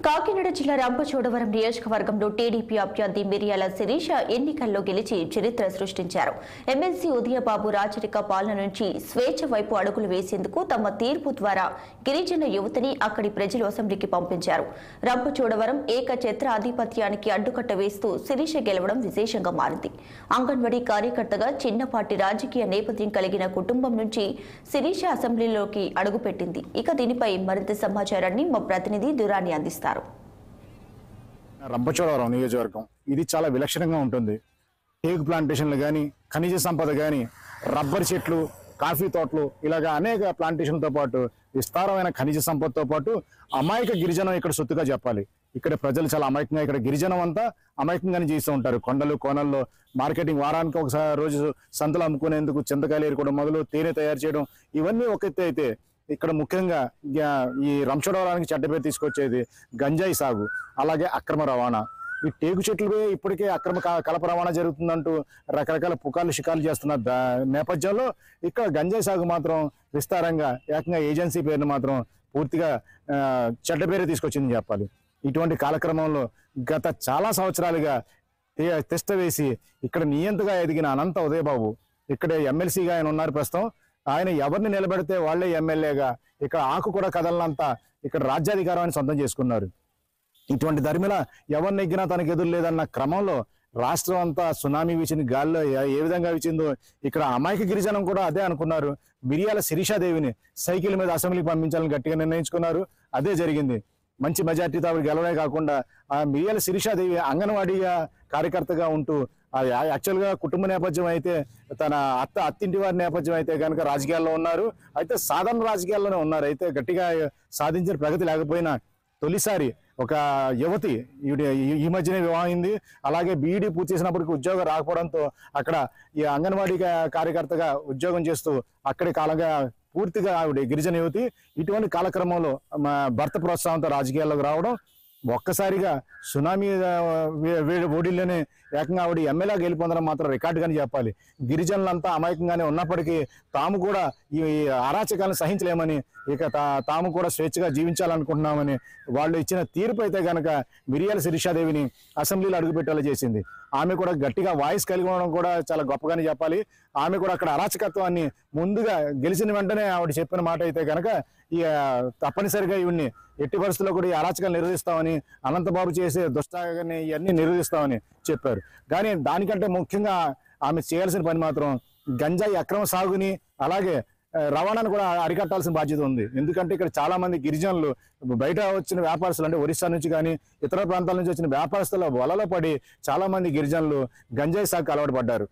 కాకినాడ జిల్లా రంపచోడవరం నియోజకవర్గంలో టీడీపీ అభ్యర్థి మిర్యాల శిరీష ఎన్నికల్లో గెలిచి చరిత్ర సృష్టించారు. ఎమ్మెల్సీ ఉదయబాబు రాచరిక పాలన నుంచి స్వేచ్ఛ వైపు అడుగులు వేసేందుకు తమ తీర్పు ద్వారా గిరిజన యువతిని అక్కడి ప్రజలు అసెంబ్లీకి పంపించారు. రంపచోడవరం ఏకఛత్ర ఆధిపత్యానికి అడ్డుకట్ట వేస్తూ శిరీష గెలవడం విశేషంగా మారింది. అంగన్వాడీ కార్యకర్తగా చిన్నపాటి రాజకీయ నేపథ్యం కలిగిన కుటుంబం నుంచి శిరీష అసెంబ్లీలోకి అడుగుపెట్టింది. ఇక దీనిపై మరింత సమాచారాన్ని మా ప్రతినిధి దురాని అందిస్తారు. రంపచోడవరం నియోజకవర్గం ఇది చాలా విలక్షణంగా ఉంటుంది. టేకు ప్లాంటేషన్లు కానీ, ఖనిజ సంపద కానీ, రబ్బర్ చెట్లు, కాఫీ తోటలు, ఇలాగా అనేక ప్లాంటేషన్లతో పాటు విస్తారమైన ఖనిజ సంపదతో పాటు అమాయక గిరిజనం ఇక్కడ సొత్తుగా చెప్పాలి. ఇక్కడ ప్రజలు చాలా అమాయకంగా, ఇక్కడ గిరిజనం అంతా అమాయకంగానే చేస్తూ ఉంటారు. కొండలు కోనల్లో మార్కెటింగ్, వారానికి ఒకసారి రోజు సంతలు అమ్ముకునేందుకు చింతకాయలు ఏరుకోవడం మొదలు తేనె తయారు చేయడం, ఇవన్నీ ఒక ఎత్తు అయితే ఇక్కడ ముఖ్యంగా ఈ రంపచోడవరానికి చెడ్డ పేరు తీసుకొచ్చేది గంజాయి సాగు, అలాగే అక్రమ రవాణా. ఈ టేకు చెట్లపై ఇప్పటికే అక్రమ కలప రవాణా జరుగుతుందంటూ రకరకాల పుకార్లు షికార్లు చేస్తున్న నేపథ్యంలో ఇక్కడ గంజాయి సాగు మాత్రం విస్తారంగా ఏకంగా ఏజెన్సీ పేరును మాత్రం పూర్తిగా చెడ్డ పేరు తీసుకొచ్చిందని చెప్పాలి. ఇటువంటి కాలక్రమంలో గత చాలా సంవత్సరాలుగా తిష్ట వేసి ఇక్కడ నియంతగా ఎదిగిన అనంత ఉదయబాబు ఇక్కడ ఎమ్మెల్సీగా ఆయన ఉన్నారు. ప్రస్తుతం ఆయన ఎవరిని నిలబెడితే వాళ్లే ఎమ్మెల్యేగా ఇక్కడ ఆకు కూడా కదలనంత ఇక్కడ రాజ్యాధికారాన్ని సొంతం చేసుకున్నారు. ఇటువంటి ధర్మిల ఎవరిని ఎగ్గినా తనకు ఎదురు లేదన్న క్రమంలో రాష్ట్రం అంతా సునామీ వీచిన గాల్లో ఏ విధంగా వీచిందో ఇక్కడ అమాయక గిరిజనం కూడా అదే అనుకున్నారు. మిర్యాల శిరీషాదేవిని సైకిల్ మీద అసెంబ్లీకి పంపించాలని గట్టిగా నిర్ణయించుకున్నారు. అదే జరిగింది. మంచి మెజార్టీతో ఆవిడ గెలవడే కాకుండా ఆ మిర్యాల శిరీషాదేవి అంగన్వాడీగా కార్యకర్తగా ఉంటూ యాక్చువల్గా కుటుంబ నేపథ్యం అయితే తన అత్తింటి వారి నేపథ్యం అయితే కనుక రాజకీయాల్లో ఉన్నారు. అయితే సాధారణ రాజకీయాల్లోనే ఉన్నారు. అయితే గట్టిగా సాధించిన ప్రగతి లేకపోయినా తొలిసారి ఒక యువతి ఈ మధ్యనే వివాహమైంది. అలాగే బీఈడీ పూర్తి చేసినప్పటికీ ఉద్యోగం రాకపోవడంతో అక్కడ ఈ అంగన్వాడీ కార్యకర్తగా ఉద్యోగం చేస్తూ అక్కడి కాలంగా పూర్తిగా ఆవిడ గిరిజన యువతి. ఇటువంటి కాలక్రమంలో భర్త ప్రోత్సాహంతో రాజకీయాల్లోకి రావడం, ఒక్కసారిగా సునామీ ఓడిల్లోనే ఏకంగా ఆవిడ ఎమ్మెల్యేగా గెలిపొందడం మాత్రం రికార్డుగానే చెప్పాలి. గిరిజనులంతా అమాయకంగానే ఉన్నప్పటికీ తాము కూడా ఈ అరాచకాలను సహించలేమని, ఇక తాము కూడా స్వేచ్ఛగా జీవించాలనుకుంటున్నామని వాళ్ళు ఇచ్చిన తీర్పు అయితే కనుక మిర్యాల శిరీషాదేవిని అసెంబ్లీలో అడుగుపెట్టేలా చేసింది. ఆమె కూడా గట్టిగా వాయిస్ కలిగి ఉండడం కూడా చాలా గొప్పగానే చెప్పాలి. ఆమె కూడా అక్కడ అరాచకత్వాన్ని ముందుగా గెలిచిన వెంటనే ఆవిడ చెప్పిన మాట అయితే కనుక ఈ తప్పనిసరిగా ఇవన్నీ ఎట్టి పరిస్థితుల్లో కూడా ఈ అరాచకాలు నిరోధిస్తామని, అనంతబాబు చేసే దుష్టాన్ని ఇవన్నీ నిరోధిస్తామని చెప్పారు. కానీ దానికంటే ముఖ్యంగా ఆమె చేయాల్సిన పని మాత్రం గంజాయి అక్రమ సాగుని అలాగే రవాణాను కూడా అరికట్టాల్సిన బాధ్యత ఉంది. ఎందుకంటే ఇక్కడ చాలా మంది గిరిజనులు బయట వచ్చిన వ్యాపారస్తులు, అంటే ఒరిస్సా నుంచి కానీ ఇతర ప్రాంతాల నుంచి వచ్చిన వ్యాపారస్తుల వలలో పడి చాలా మంది గిరిజనులు గంజాయి సాగుకు అలవాటు పడ్డారు.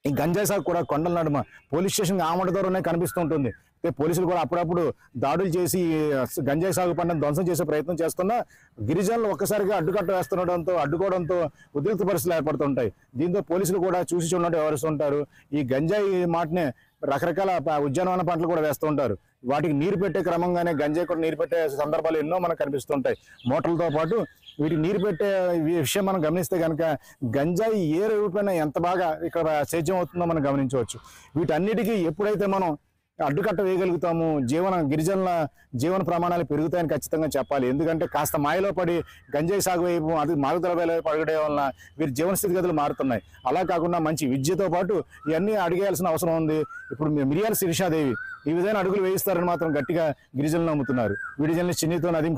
ఈ గంజాయి సాగు కూడా కొండల నడుమ పోలీస్ స్టేషన్ ఆమడ దూరంలో కనిపిస్తూ ఉంటుంది. పోలీసులు కూడా అప్పుడప్పుడు దాడులు చేసి గంజాయి సాగు పంటను ధ్వంసం చేసే ప్రయత్నం చేస్తున్నా గిరిజనులు ఒక్కసారిగా అడ్డుకోవడంతో ఉద్రిక్త పరిస్థితులు ఏర్పడుతుంటాయి. దీంతో పోలీసులు కూడా చూసి చూడనట్టు వ్యవహరిస్తుంటారు. ఈ గంజాయి మాటనే రకరకాల ఉద్యానవన పంటలు కూడా వేస్తూ ఉంటారు. వాటికి నీరు పెట్టే క్రమంగానే గంజాయి కూడా నీరు పెట్టే సందర్భాలు ఎన్నో మనకు కనిపిస్తుంటాయి. మోటార్లతో పాటు వీటికి నీరు పెట్టే విషయం మనం గమనిస్తే కనుక గంజాయి ఏ రూపైనా ఎంత బాగా ఇక్కడ సేద్యం అవుతుందో మనం గమనించవచ్చు. వీటన్నిటికీ ఎప్పుడైతే మనం అడ్డుకట్ట వేయగలుగుతాము, గిరిజనుల జీవన ప్రమాణాలు పెరుగుతాయని ఖచ్చితంగా చెప్పాలి. ఎందుకంటే కాస్త మాయలో పడి గంజాయి సాగు వైపు, అది మాదకద్రవ్యాల వైపు అడగడం వలన వీరి జీవన స్థితిగతులు మారుతున్నాయి. అలా కాకుండా మంచి విద్యతో పాటు ఇవన్నీ అడిగేయాల్సిన అవసరం ఉంది. ఇప్పుడు మిర్యాల శిరీషాదేవి ఈ విధంగా అడుగులు వేయిస్తారని మాత్రం గట్టిగా గిరిజనులు నమ్ముతున్నారు. వీడియో జర్నలిస్ట్ చిన్నీతో నదీం.